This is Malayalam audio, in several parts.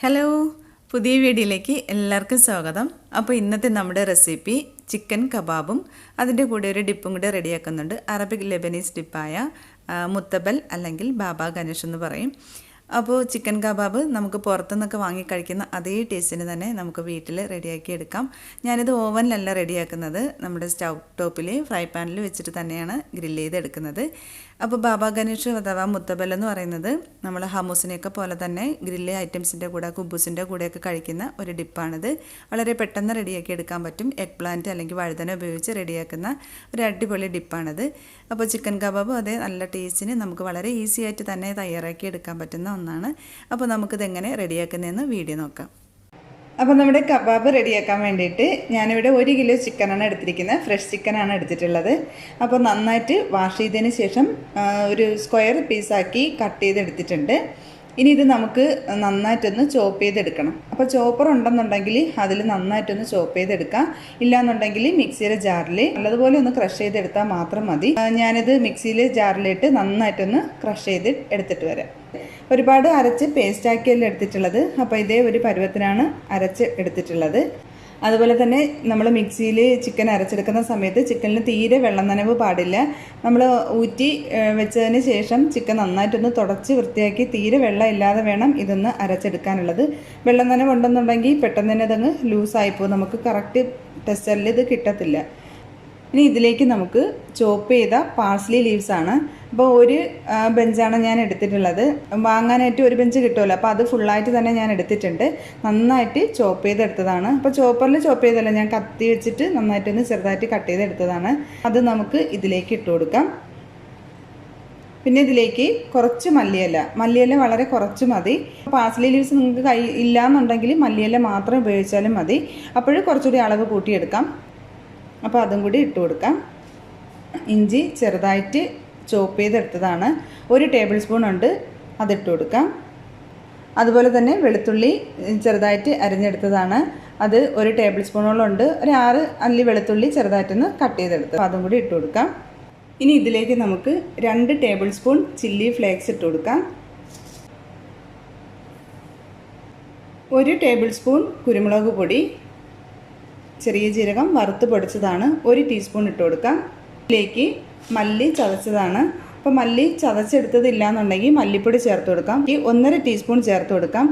ഹലോ, പുതിയ വീഡിയോയിലേക്ക് എല്ലാവർക്കും സ്വാഗതം. അപ്പോൾ ഇന്നത്തെ നമ്മുടെ റെസിപ്പി ചിക്കൻ കബാബും അതിൻ്റെ കൂടെ ഒരു ഡിപ്പും കൂടെ റെഡിയാക്കുന്നുണ്ട്. അറബിക് ലെബനീസ് ഡിപ്പായ മുത്തബൽ അല്ലെങ്കിൽ ബാബ ഗനൂഷ് എന്ന് പറയും. അപ്പോൾ ചിക്കൻ കബാബ് നമുക്ക് പുറത്തുനിന്നൊക്കെ വാങ്ങി കഴിക്കുന്ന അതേ ടേസ്റ്റിന് തന്നെ നമുക്ക് വീട്ടിൽ റെഡിയാക്കി എടുക്കാം. ഞാനിത് ഓവനിലല്ല റെഡിയാക്കുന്നത്, നമ്മുടെ സ്റ്റൗ ടോപ്പിൽ ഫ്രൈ പാനിൽ വെച്ചിട്ട് തന്നെയാണ് ഗ്രില്ല് ചെയ്തെടുക്കുന്നത്. അപ്പോൾ ബാബ ഗനൂഷ് അഥവാ മുത്തബൽ എന്ന് പറയുന്നത് നമ്മൾ ഹമൂസിനെയൊക്കെ പോലെ തന്നെ ഗ്രില്ല് ഐറ്റംസിൻ്റെ കൂടെ കുബൂസിൻ്റെ കൂടെയൊക്കെ കഴിക്കുന്ന ഒരു ഡിപ്പാണിത്. വളരെ പെട്ടെന്ന് റെഡിയാക്കി എടുക്കാൻ പറ്റും. എഗ് പ്ലാന്റ് അല്ലെങ്കിൽ വഴുതന ഉപയോഗിച്ച് റെഡിയാക്കുന്ന ഒരു അടിപൊളി ഡിപ്പാണിത്. അപ്പോൾ ചിക്കൻ കബാബും അതേ നല്ല ടേസ്റ്റിന് നമുക്ക് വളരെ ഈസി ആയിട്ട് തന്നെ തയ്യാറാക്കി എടുക്കാൻ പറ്റുന്ന ഒന്നാണ്. അപ്പോൾ നമുക്കിതെങ്ങനെ റെഡിയാക്കുന്നതെന്ന് വീഡിയോ നോക്കാം. അപ്പോൾ നമ്മുടെ കബാബ് റെഡിയാക്കാൻ വേണ്ടിയിട്ട് ഞാനിവിടെ 1 കിലോ ചിക്കനാണ് എടുത്തിരിക്കുന്നത്. ഫ്രഷ് ചിക്കനാണ് എടുത്തിട്ടുള്ളത്. അപ്പോൾ നന്നായിട്ട് വാഷ് ചെയ്തതിന് ശേഷം ഒരു സ്ക്വയർ പീസാക്കി കട്ട് ചെയ്തെടുത്തിട്ടുണ്ട്. ഇനി ഇത് നമുക്ക് നന്നായിട്ടൊന്ന് ചോപ്പ് ചെയ്തെടുക്കണം. അപ്പോൾ ചോപ്പർ ഉണ്ടെന്നുണ്ടെങ്കിൽ അതിൽ നന്നായിട്ടൊന്ന് ചോപ്പ് ചെയ്തെടുക്കാം. ഇല്ലയെന്നുണ്ടെങ്കിൽ മിക്സിയുടെ ജാറിൽ നല്ലതുപോലെ ഒന്ന് ക്രഷ് ചെയ്തെടുത്താൽ മാത്രം മതി. ഞാനിത് മിക്സിയിലെ ജാറിലിട്ട് നന്നായിട്ടൊന്ന് ക്രഷ് ചെയ്ത് എടുത്തിട്ട് വരാം. ഒരുപാട് അരച്ച് പേസ്റ്റാക്കിയല്ല എടുത്തിട്ടുള്ളത്. അപ്പോൾ ഇതേ ഒരു പരുവത്തിനാണ് അരച്ച് എടുത്തിട്ടുള്ളത്. അതുപോലെ തന്നെ നമ്മൾ മിക്സിയിൽ ചിക്കൻ അരച്ചെടുക്കുന്ന സമയത്ത് ചിക്കനിൽ തീരെ വെള്ളം നനവ് പാടില്ല. നമ്മൾ ഊറ്റി വെച്ചതിന് ശേഷം ചിക്കൻ നന്നായിട്ടൊന്ന് തുടച്ച് വൃത്തിയാക്കി തീരെ വെള്ളം ഇല്ലാതെ വേണം ഇതൊന്ന് അരച്ചെടുക്കാനുള്ളത്. വെള്ളം നനവ് ഉണ്ടെന്നുണ്ടെങ്കിൽ പെട്ടെന്ന് തന്നെ അതങ്ങ് ലൂസായിപ്പോകും. നമുക്ക് കറക്റ്റ് ടെക്സ്ചറിൽ ഇത് കിട്ടത്തില്ല. ഇനി ഇതിലേക്ക് നമുക്ക് ചോപ്പ് ചെയ്ത പാഴ്സ്ലി ലീവ്സാണ്. അപ്പോൾ ഒരു ബെഞ്ചാണ് ഞാൻ എടുത്തിട്ടുള്ളത്. വാങ്ങാനായിട്ട് ഒരു ബെഞ്ച് കിട്ടുമല്ലോ, അപ്പോൾ അത് ഫുള്ളായിട്ട് തന്നെ ഞാൻ എടുത്തിട്ടുണ്ട്. നന്നായിട്ട് ചോപ്പ് ചെയ്തെടുത്തതാണ്. അപ്പോൾ ചോപ്പറിൽ ചോപ്പ് ചെയ്തല്ല, ഞാൻ കത്തി വെച്ചിട്ട് നന്നായിട്ടൊന്ന് ചെറുതായിട്ട് കട്ട് ചെയ്തെടുത്തതാണ്. അത് നമുക്ക് ഇതിലേക്ക് ഇട്ട് കൊടുക്കാം. പിന്നെ ഇതിലേക്ക് കുറച്ച് മല്ലിയില വളരെ കുറച്ച് മതി. പാഴ്സ്ലി ലീവ്സ് നിങ്ങൾക്ക് ഇല്ലയെന്നുണ്ടെങ്കിൽ മല്ലിയില മാത്രം ഉപയോഗിച്ചാലും മതി. അപ്പോഴും കുറച്ചുകൂടി അളവ് കൂട്ടിയെടുക്കാം. അപ്പോൾ അതും കൂടി ഇട്ട് കൊടുക്കാം. ഇഞ്ചി ചെറുതായിട്ട് ചോപ്പ് ചെയ്തെടുത്തതാണ്, 1 ടേബിൾ സ്പൂൺ ഉണ്ട്, അതിട്ട് കൊടുക്കാം. അതുപോലെ തന്നെ വെളുത്തുള്ളി ചെറുതായിട്ട് അരിഞ്ഞെടുത്തതാണ്, അത് 1 ടേബിൾ സ്പൂണോളം ഉണ്ട്. ഒരു 6 അല്ലി വെളുത്തുള്ളി ചെറുതായിട്ടൊന്ന് കട്ട് ചെയ്തെടുത്ത് അതും കൂടി ഇട്ട് കൊടുക്കാം. ഇനി ഇതിലേക്ക് നമുക്ക് 2 ടേബിൾ സ്പൂൺ ചില്ലി ഫ്ലേക്സ് ഇട്ട് കൊടുക്കാം. 1 ടേബിൾ സ്പൂൺ കുരുമുളക് പൊടി, ചെറിയ ജീരകം വറുത്ത് പൊടിച്ചതാണ്, 1 ടീസ്പൂൺ ഇട്ട് കൊടുക്കാം. ഇതിലേക്ക് മല്ലി ചതച്ചതാണ്. അപ്പോൾ മല്ലി ചതച്ചെടുത്തതില്ല എന്നുണ്ടെങ്കിൽ മല്ലിപ്പൊടി ചേർത്ത് കൊടുക്കാം. ഈ 1.5 ടീസ്പൂൺ ചേർത്ത് കൊടുക്കാം.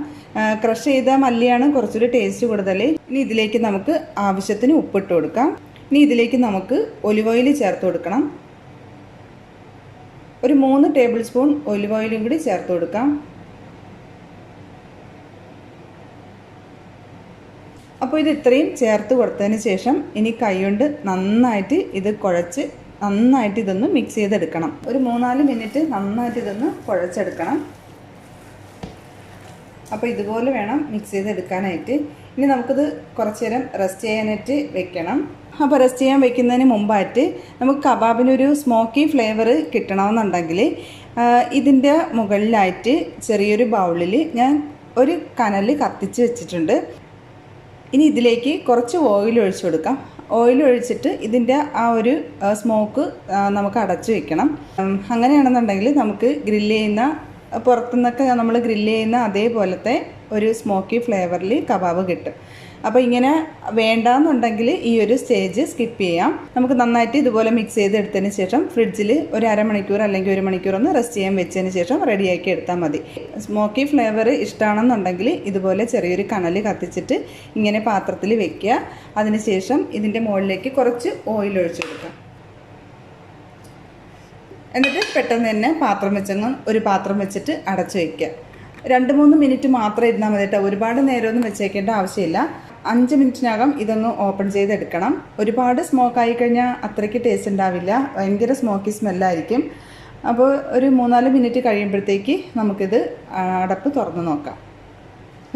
ക്രഷ് ചെയ്ത മല്ലിയാണ് കുറച്ചുകൂടി ടേസ്റ്റ് കൂടുതൽ. ഇനി ഇതിലേക്ക് നമുക്ക് ആവശ്യത്തിന് ഉപ്പിട്ട് കൊടുക്കാം. ഇനി ഇതിലേക്ക് നമുക്ക് ഒലിവ് ഓയിൽ ചേർത്ത് കൊടുക്കണം. ഒരു 3 ടേബിൾ സ്പൂൺ ഒലിവ് ഓയിലും കൂടി ചേർത്ത് കൊടുക്കാം. അപ്പോൾ ഇത് ഇത്രയും ചേർത്ത് കൊടുത്തതിന് ശേഷം ഇനി കൈകൊണ്ട് നന്നായിട്ട് ഇത് കുഴച്ച് നന്നായിട്ട് ഇതൊന്ന് മിക്സ് ചെയ്തെടുക്കണം. ഒരു 3-4 മിനിറ്റ് നന്നായിട്ട് ഇതൊന്ന് കുഴച്ചെടുക്കണം. അപ്പോൾ ഇതുപോലെ വേണം മിക്സ് ചെയ്തെടുക്കാനായിട്ട്. ഇനി നമുക്കിത് കുറച്ച് നേരം റെസ്റ്റ് ചെയ്യാനായിട്ട് വെക്കണം. അപ്പോൾ റെസ്റ്റ് ചെയ്യാൻ വെക്കുന്നതിന് മുമ്പായിട്ട് നമുക്ക് കബാബിനൊരു സ്മോക്കി ഫ്ലേവർ കിട്ടണമെന്നുണ്ടെങ്കിൽ ഇതിൻ്റെ മുകളിലായിട്ട് ചെറിയൊരു ബൗളിൽ ഞാൻ ഒരു കനൽ കത്തിച്ച് വെച്ചിട്ടുണ്ട്. ഇനി ഇതിലേക്ക് കുറച്ച് ഓയിൽ ഒഴിച്ചു കൊടുക്കാം. ഓയിൽ ഒഴിച്ചിട്ട് ഇതിൻ്റെ ആ ഒരു സ്മോക്ക് നമുക്ക് അടച്ചു വെക്കണം. അങ്ങനെയാണെന്നുണ്ടെങ്കിൽ നമുക്ക് ഗ്രില്ല് ചെയ്യുന്ന പുറത്തുനിന്നൊക്കെ നമ്മൾ ഗ്രില്ല് ചെയ്യുന്ന അതേപോലത്തെ ഒരു സ്മോക്കി ഫ്ലേവറിൽ കബാബ് കിട്ടും. അപ്പോൾ ഇങ്ങനെ വേണ്ടാന്നുണ്ടെങ്കിൽ ഈ ഒരു സ്റ്റേജ് സ്കിപ്പ് ചെയ്യാം. നമുക്ക് നന്നായിട്ട് ഇതുപോലെ മിക്സ് ചെയ്തെടുത്തതിന് ശേഷം ഫ്രിഡ്ജിൽ ഒരു അരമണിക്കൂർ അല്ലെങ്കിൽ 1 മണിക്കൂർ ഒന്ന് റെസ്റ്റ് ചെയ്യാൻ വെച്ചതിന് ശേഷം റെഡിയാക്കി എടുത്താൽ മതി. സ്മോക്കി ഫ്ലേവർ ഇഷ്ടമാണെന്നുണ്ടെങ്കിൽ ഇതുപോലെ ചെറിയൊരു കനൽ കത്തിച്ചിട്ട് ഇങ്ങനെ പാത്രത്തിൽ വെക്കുക. അതിനുശേഷം ഇതിൻ്റെ മുകളിലേക്ക് കുറച്ച് ഓയിൽ ഒഴിച്ചു കൊടുക്കുക. എന്നിട്ട് പെട്ടെന്ന് തന്നെ ഒരു പാത്രം വെച്ചിട്ട് അടച്ചു വയ്ക്കുക. 2-3 മിനിറ്റ് മാത്രം ഇരുന്നാൽ മതി കേട്ടോ. ഒരുപാട് നേരമൊന്നും വെച്ചേക്കേണ്ട ആവശ്യമില്ല. 5 മിനിറ്റിനകം ഇതൊന്ന് ഓപ്പൺ ചെയ്തെടുക്കണം. ഒരുപാട് സ്മോക്കായി കഴിഞ്ഞാൽ അത്രയ്ക്ക് ടേസ്റ്റ് ഉണ്ടാവില്ല, ഭയങ്കര സ്മോക്കി സ്മെല്ലായിരിക്കും. അപ്പോൾ ഒരു 3-4 മിനിറ്റ് കഴിയുമ്പോഴത്തേക്ക് നമുക്കിത് അടപ്പ് തുറന്ന് നോക്കാം.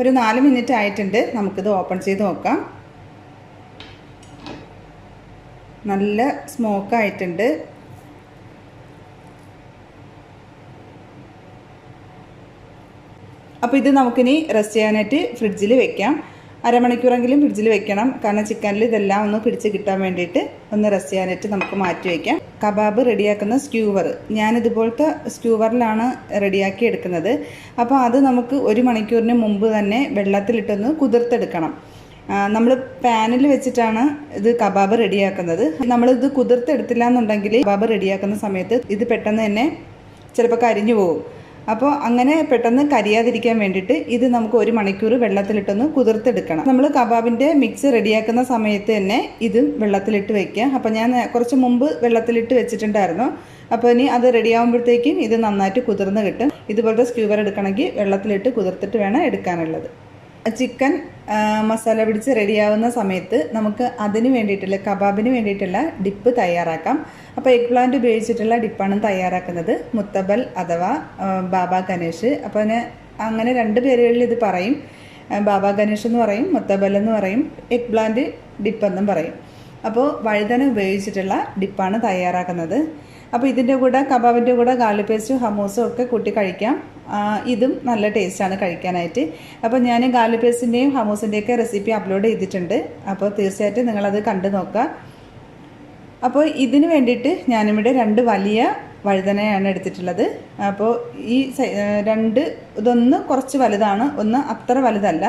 ഒരു 4 മിനിറ്റ് ആയിട്ടുണ്ട്. നമുക്കിത് ഓപ്പൺ ചെയ്ത് നോക്കാം. നല്ല സ്മോക്കായിട്ടുണ്ട്. അപ്പോൾ ഇത് നമുക്കിനി റെസ്റ്റ് ചെയ്യാനായിട്ട് ഫ്രിഡ്ജിൽ വെക്കാം. അരമണിക്കൂറെങ്കിലും ഫ്രിഡ്ജിൽ വെക്കണം. കാരണം ചിക്കനിൽ ഇതെല്ലാം ഒന്ന് പിടിച്ച് കിട്ടാൻ വേണ്ടിയിട്ട് ഒന്ന് റെസ്റ്റ് ചെയ്യാനായിട്ട് നമുക്ക് മാറ്റി വയ്ക്കാം. കബാബ് റെഡിയാക്കുന്ന സ്ക്യൂവർ, ഞാനിതുപോലത്തെ സ്ക്യൂവറിലാണ് റെഡിയാക്കി എടുക്കുന്നത്. അപ്പോൾ അത് നമുക്ക് 1 മണിക്കൂറിന് മുമ്പ് തന്നെ വെള്ളത്തിലിട്ടൊന്ന് കുതിർത്തെടുക്കണം. നമ്മൾ പാനിൽ വെച്ചിട്ടാണ് ഇത് കബാബ് റെഡിയാക്കുന്നത്. നമ്മളിത് കുതിർത്തെടുത്തില്ല എന്നുണ്ടെങ്കിൽ കബാബ് റെഡിയാക്കുന്ന സമയത്ത് ഇത് പെട്ടെന്ന് തന്നെ ചിലപ്പോൾ കരിഞ്ഞു പോകും. അപ്പോൾ അങ്ങനെ പെട്ടെന്ന് കരിയാതിരിക്കാൻ വേണ്ടിയിട്ട് ഇത് നമുക്ക് 1 മണിക്കൂർ വെള്ളത്തിലിട്ടൊന്ന് കുതിർത്തെടുക്കണം. നമ്മൾ കബാബിൻ്റെ മിക്സ് റെഡിയാക്കുന്ന സമയത്ത് തന്നെ ഇത് വെള്ളത്തിലിട്ട് വയ്ക്കുക. അപ്പോൾ ഞാൻ കുറച്ച് മുമ്പ് വെള്ളത്തിലിട്ട് വെച്ചിട്ടുണ്ടായിരുന്നു. അപ്പോൾ ഇനി അത് റെഡിയാകുമ്പോഴത്തേക്കും ഇത് നന്നായിട്ട് കുതിർന്ന് കിട്ടും. ഇതുപോലത്തെ സ്ക്യൂവർ എടുക്കണമെങ്കിൽ വെള്ളത്തിലിട്ട് കുതിർത്തിട്ട് വേണം എടുക്കാനുള്ളത്. ചിക്കൻ മസാല പിടിച്ച് റെഡിയാവുന്ന സമയത്ത് നമുക്ക് അതിന് വേണ്ടിയിട്ടുള്ള കബാബിന് വേണ്ടിയിട്ടുള്ള ഡിപ്പ് തയ്യാറാക്കാം. അപ്പോൾ എഗ് പ്ലാന്റ് ഉപയോഗിച്ചിട്ടുള്ള ഡിപ്പാണ് തയ്യാറാക്കുന്നത്. മുത്തബൽ അഥവാ ബാബാഗനൂഷ്. അപ്പോൾ അങ്ങനെ 2 പേരുകളിൽ ഇത് പറയും. ബാബാഗനൂഷ് എന്ന് പറയും, മുത്തബൽ എന്ന് പറയും, എഗ് പ്ലാന്റ് ഡിപ്പ് എന്നും പറയും. അപ്പോൾ വഴുതന ഉപയോഗിച്ചിട്ടുള്ള ഡിപ്പാണ് തയ്യാറാക്കുന്നത്. അപ്പോൾ ഇതിൻ്റെ കൂടെ കബാബിൻ്റെ കൂടെ ഗാർലിക് പേസ്റ്റും ഹമൂസും ഒക്കെ കൂട്ടി കഴിക്കാം. ഇതും നല്ല ടേസ്റ്റാണ് കഴിക്കാനായിട്ട്. അപ്പോൾ ഞാൻ ഗാർലിക് പേസ്റ്റിൻ്റെയും ഹമൂസിൻ്റെയൊക്കെ റെസിപ്പി അപ്ലോഡ് ചെയ്തിട്ടുണ്ട്. അപ്പോൾ തീർച്ചയായിട്ടും നിങ്ങളത് കണ്ടു നോക്കുക. അപ്പോൾ ഇതിന് വേണ്ടിയിട്ട് ഞാനിവിടെ 2 വലിയ വഴുതനയാണ് എടുത്തിട്ടുള്ളത്. അപ്പോൾ ഈ 2 ഇതൊന്ന് കുറച്ച് വലുതാണ്, ഒന്ന് അത്ര വലുതല്ല.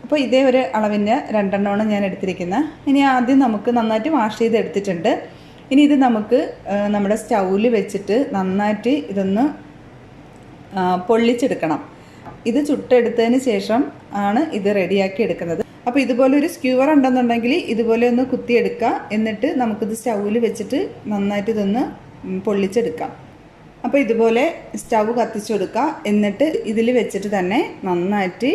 അപ്പോൾ ഇതേ ഒരു അളവിൻ്റെ 2 എണ്ണമാണ് ഞാൻ എടുത്തിരിക്കുന്നത്. ഇനി ആദ്യം നമുക്ക് നന്നായിട്ട് വാഷ് ചെയ്ത് എടുത്തിട്ടുണ്ട്. ഇനി ഇത് നമുക്ക് നമ്മുടെ സ്റ്റൗവിൽ വെച്ചിട്ട് നന്നായിട്ട് ഇതൊന്ന് പൊള്ളിച്ചെടുക്കണം. ഇത് ചുട്ടെടുത്തതിന് ശേഷം ആണ് ഇത് റെഡിയാക്കി എടുക്കുന്നത്. അപ്പോൾ ഇതുപോലെ ഒരു സ്ക്യൂവർ ഉണ്ടെന്നുണ്ടെങ്കിൽ ഇതുപോലെ ഒന്ന് കുത്തിയെടുക്കുക. എന്നിട്ട് നമുക്കിത് സ്റ്റൗവിൽ വെച്ചിട്ട് നന്നായിട്ട് ഇതൊന്ന് പൊള്ളിച്ചെടുക്കാം. അപ്പോൾ ഇതുപോലെ സ്റ്റൗ കത്തിച്ചു കൊടുക്കുക. എന്നിട്ട് ഇതിൽ വെച്ചിട്ട് തന്നെ നന്നായിട്ട്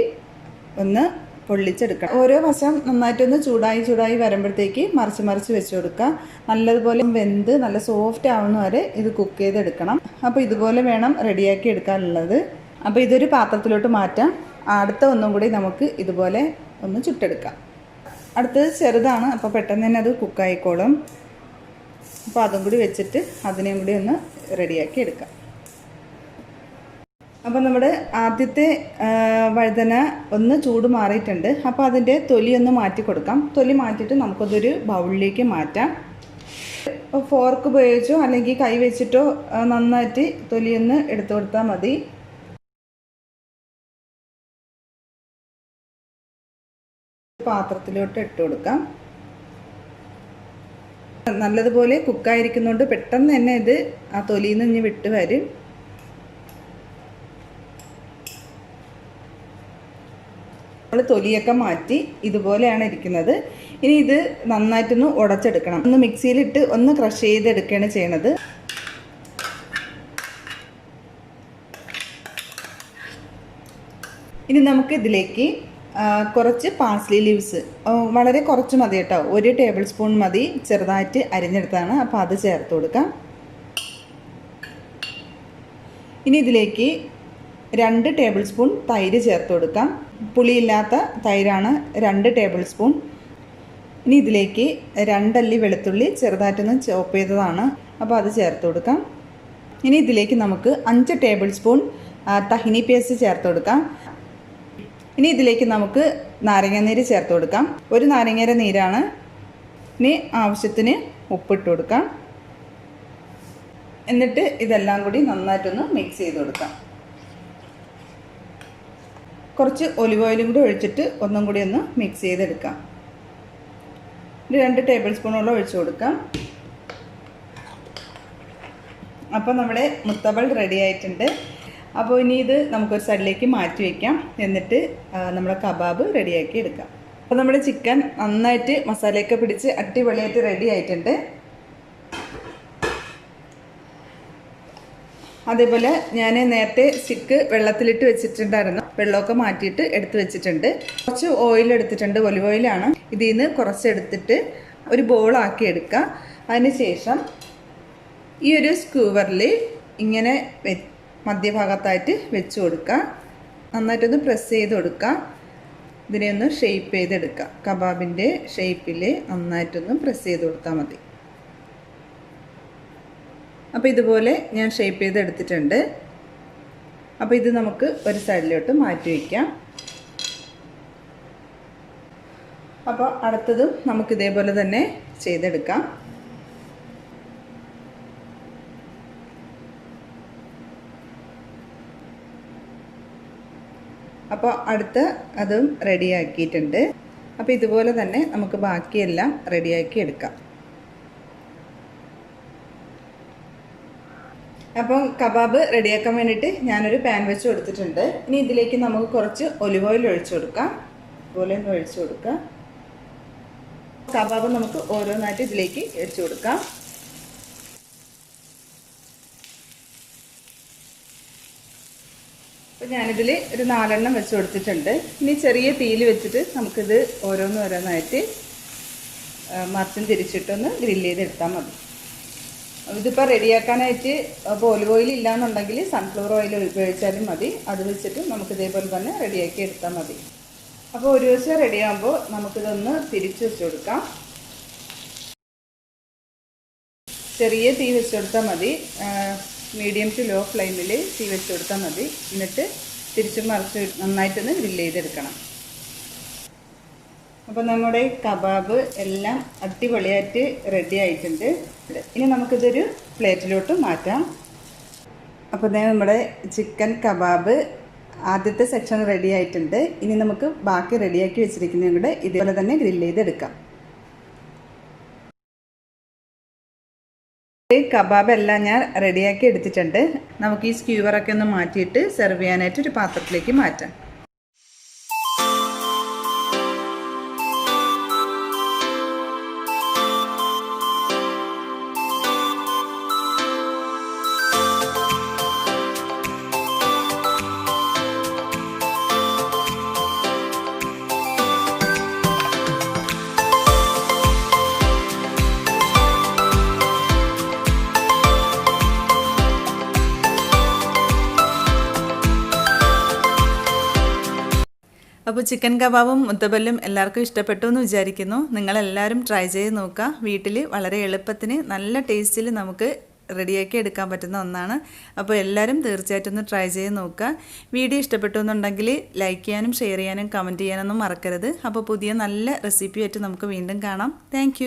ഒന്ന് പൊള്ളിച്ചെടുക്കണം. ഓരോ വശം നന്നായിട്ടൊന്ന് ചൂടായി വരുമ്പോഴത്തേക്ക് മറിച്ച് വെച്ച് കൊടുക്കുക. നല്ലതുപോലെ വെന്ത് നല്ല സോഫ്റ്റ് ആവുന്ന വരെ ഇത് കുക്ക് ചെയ്തെടുക്കണം. അപ്പോൾ ഇതുപോലെ വേണം റെഡിയാക്കി എടുക്കാനുള്ളത്. അപ്പോൾ ഇതൊരു പാത്രത്തിലോട്ട് മാറ്റാം. അടുത്ത ഒന്നും കൂടി നമുക്ക് ഇതുപോലെ ഒന്ന് ചുട്ടെടുക്കാം. അടുത്തത് ചെറുതാണ്, അപ്പോൾ പെട്ടെന്ന് തന്നെ അത് കുക്കായിക്കോളും. അപ്പോൾ അതും കൂടി വെച്ചിട്ട് അതിനെയും കൂടി ഒന്ന് റെഡിയാക്കി എടുക്കാം. അപ്പോൾ നമ്മുടെ ആദ്യത്തെ വഴുതന ഒന്ന് ചൂട് മാറിയിട്ടുണ്ട്. അപ്പോൾ അതിൻ്റെ തൊലി ഒന്ന് മാറ്റി കൊടുക്കാം. തൊലി മാറ്റിയിട്ട് നമുക്കതൊരു ബൗളിലേക്ക് മാറ്റാം. ഫോർക്ക് ഉപയോഗിച്ചോ അല്ലെങ്കിൽ കൈ വെച്ചിട്ടോ നന്നായിട്ട് തൊലിയൊന്ന് എടുത്തു കൊടുത്താൽ മതി. പാത്രത്തിലോട്ട് ഇട്ട് കൊടുക്കാം. നല്ലതുപോലെ കുക്കായിരിക്കുന്നതുകൊണ്ട് പെട്ടെന്ന് തന്നെ ഇത് ആ തൊലിയിൽ നിന്ന് വിട്ട് വരും. നമ്മൾ തൊലിയൊക്കെ മാറ്റി ഇതുപോലെയാണ് ഇരിക്കുന്നത്. ഇനി ഇത് നന്നായിട്ടൊന്ന് ഉടച്ചെടുക്കണം. ഒന്ന് മിക്സിയിലിട്ട് ഒന്ന് ക്രഷ് ചെയ്തെടുക്കുകയാണ് ചെയ്യണത്. ഇനി നമുക്ക് ഇതിലേക്ക് കുറച്ച് പാഴ്സ്ലി ലീവ്സ്, വളരെ കുറച്ച് മതി കേട്ടോ, 1 ടേബിൾ സ്പൂൺ മതി, ചെറുതായിട്ട് അരിഞ്ഞെടുത്താണ്. അപ്പോൾ അത് ചേർത്ത് കൊടുക്കാം. ഇനി ഇതിലേക്ക് 2 ടേബിൾ സ്പൂൺ തൈര് ചേർത്ത് കൊടുക്കാം. പുളിയില്ലാത്ത തൈരാണ്, 2 ടേബിൾ സ്പൂൺ. ഇനി ഇതിലേക്ക് 2 അല്ലി വെളുത്തുള്ളി ചെറുതായിട്ടൊന്ന് ചോപ്പ് ചെയ്തതാണ്. അപ്പോൾ അത് ചേർത്ത് കൊടുക്കാം. ഇനി ഇതിലേക്ക് നമുക്ക് 5 ടേബിൾ സ്പൂൺ തഹിനി പേസ്റ്റ് ചേർത്ത് കൊടുക്കാം. ഇനി ഇതിലേക്ക് നമുക്ക് നാരങ്ങാനീര് ചേർത്ത് കൊടുക്കാം. 1 നാരങ്ങയുടെ നീരാണ്. ഇനി ആവശ്യത്തിന് ഉപ്പിട്ട് കൊടുക്കാം. എന്നിട്ട് ഇതെല്ലാം കൂടി നന്നായിട്ടൊന്ന് മിക്സ് ചെയ്ത് കൊടുക്കാം. കുറച്ച് ഒലിവ് ഓയിലും കൂടി ഒഴിച്ചിട്ട് ഒന്നും കൂടി ഒന്ന് മിക്സ് ചെയ്തെടുക്കാം. 2 ടേബിൾ സ്പൂണോളം ഒഴിച്ചു കൊടുക്കാം. അപ്പോൾ നമ്മുടെ മുത്തബൽ റെഡി ആയിട്ടുണ്ട്. അപ്പോൾ ഇനി ഇത് നമുക്കൊരു സൈഡിലേക്ക് മാറ്റി വയ്ക്കാം. എന്നിട്ട് നമ്മുടെ കബാബ് റെഡിയാക്കി എടുക്കാം. അപ്പോൾ നമ്മുടെ ചിക്കൻ നന്നായിട്ട് മസാലയൊക്കെ പിടിച്ച് അടിപൊളിയായിട്ട് റെഡി ആയിട്ടുണ്ട്. അതേപോലെ ഞാൻ നേരത്തെ സ്റ്റിക്ക് വെള്ളത്തിലിട്ട് വെച്ചിട്ടുണ്ടായിരുന്നു. വെള്ളമൊക്കെ മാറ്റിയിട്ട് എടുത്ത് വെച്ചിട്ടുണ്ട്. കുറച്ച് ഓയിൽ എടുത്തിട്ടുണ്ട്, ഒലിവ് ഓയിലാണ്. ഇതിൽ നിന്ന് കുറച്ചെടുത്തിട്ട് ഒരു ബോളാക്കി എടുക്കുക. അതിനുശേഷം ഈ ഒരു സ്ക്യൂവറിൽ ഇങ്ങനെ മധ്യഭാഗത്തായിട്ട് വെച്ച് കൊടുക്കുക. നന്നായിട്ടൊന്ന് പ്രസ് ചെയ്ത് കൊടുക്കുക. ഇതിനെ ഒന്ന് ഷേപ്പ് ചെയ്തെടുക്കുക. കബാബിൻ്റെ ഷേപ്പിൽ നന്നായിട്ടൊന്ന് പ്രസ് ചെയ്ത് കൊടുത്താൽ മതി. അപ്പോൾ ഇതുപോലെ ഞാൻ ഷേപ്പ് ചെയ്തെടുത്തിട്ടുണ്ട്. അപ്പോൾ ഇത് നമുക്ക് ഒരു സൈഡിലോട്ട് മാറ്റി വയ്ക്കാം. അപ്പോൾ അടുത്തതും നമുക്ക് ഇതേപോലെ തന്നെ ചെയ്തെടുക്കാം. അപ്പോൾ അടുത്ത അതും റെഡിയാക്കിയിട്ടുണ്ട്. അപ്പോൾ ഇതുപോലെ തന്നെ നമുക്ക് ബാക്കിയെല്ലാം റെഡിയാക്കി എടുക്കാം. അപ്പോൾ കബാബ് റെഡിയാക്കാൻ വേണ്ടിയിട്ട് ഞാനൊരു പാൻ വെച്ച് കൊടുത്തിട്ടുണ്ട്. ഇനി ഇതിലേക്ക് നമുക്ക് കുറച്ച് ഒലിവ് ഓയിൽ ഒഴിച്ചു കൊടുക്കാം. അതുപോലെ ഒന്ന് ഒഴിച്ചു കൊടുക്കാം. കബാബ് നമുക്ക് ഓരോന്നായിട്ട് ഇതിലേക്ക് ഒഴിച്ചു കൊടുക്കാം. അപ്പോൾ ഞാനിതിൽ ഒരു 4 എണ്ണം വെച്ച് കൊടുത്തിട്ടുണ്ട്. ഇനി ചെറിയ തീയിൽ വെച്ചിട്ട് നമുക്കിത് ഓരോന്നായിട്ട് മറിച്ചും തിരിച്ചിട്ടൊന്ന് ഗ്രില്ല് ചെയ്തെടുത്താൽ മതി. ഇതിപ്പോൾ റെഡിയാക്കാനായിട്ട് അപ്പോൾ ഒലിവ് ഓയിൽ ഇല്ലയെന്നുണ്ടെങ്കിൽ സൺഫ്ലവർ ഓയിൽ ഉപയോഗിച്ചാലും മതി. അത് വെച്ചിട്ട് നമുക്ക് ഇതേപോലെ തന്നെ റെഡിയാക്കി എടുത്താൽ മതി. അപ്പോൾ ഒരു ദിവസം റെഡിയാകുമ്പോൾ നമുക്കിതൊന്ന് തിരിച്ച് വെച്ച് കൊടുക്കാം. ചെറിയ തീ വെച്ച് കൊടുത്താൽ മതി. മീഡിയം ടു ലോ ഫ്ലെയിമിൽ തീ വെച്ച് കൊടുത്താൽ മതി. എന്നിട്ട് തിരിച്ചും മറിച്ച് നന്നായിട്ടൊന്ന് ഗ്രില്ല് ചെയ്തെടുക്കണം. അപ്പോൾ നമ്മുടെ കബാബ് എല്ലാം അടിപൊളിയായിട്ട് റെഡി ആയിട്ടുണ്ട്. ഇനി നമുക്കിതൊരു പ്ലേറ്റിലോട്ട് മാറ്റാം. അപ്പോൾ നമ്മുടെ ചിക്കൻ കബാബ് ആദ്യത്തെ സെക്ഷൻ റെഡി ആയിട്ടുണ്ട്. ഇനി നമുക്ക് ബാക്കി റെഡിയാക്കി വെച്ചിരിക്കുന്നതും കൂടെ ഇതുപോലെ തന്നെ ഗ്രില്ല് ചെയ്തെടുക്കാം. കബാബ് എല്ലാം ഞാൻ റെഡിയാക്കി എടുത്തിട്ടുണ്ട്. നമുക്ക് ഈ സ്ക്യൂവറൊക്കെ ഒന്ന് മാറ്റിയിട്ട് സെർവ് ചെയ്യാനായിട്ട് ഒരു പാത്രത്തിലേക്ക് മാറ്റാം. അപ്പോൾ ചിക്കൻ കബാബും മുത്തബല്ലും എല്ലാവർക്കും ഇഷ്ടപ്പെട്ടു എന്ന് വിചാരിക്കുന്നു. നിങ്ങളെല്ലാവരും ട്രൈ ചെയ്ത് നോക്കുക. വീട്ടിൽ വളരെ എളുപ്പത്തിന് നല്ല ടേസ്റ്റിൽ നമുക്ക് റെഡിയാക്കി എടുക്കാൻ പറ്റുന്ന ഒന്നാണ്. അപ്പോൾ എല്ലാവരും തീർച്ചയായിട്ടും ഒന്ന് ട്രൈ ചെയ്ത് നോക്കുക. വീഡിയോ ഇഷ്ടപ്പെട്ടു എന്നുണ്ടെങ്കിൽ ലൈക്ക് ചെയ്യാനും ഷെയർ ചെയ്യാനും കമൻറ്റ് ചെയ്യാനൊന്നും മറക്കരുത്. അപ്പോൾ പുതിയ നല്ല റെസിപ്പിയായിട്ട് നമുക്ക് വീണ്ടും കാണാം. താങ്ക്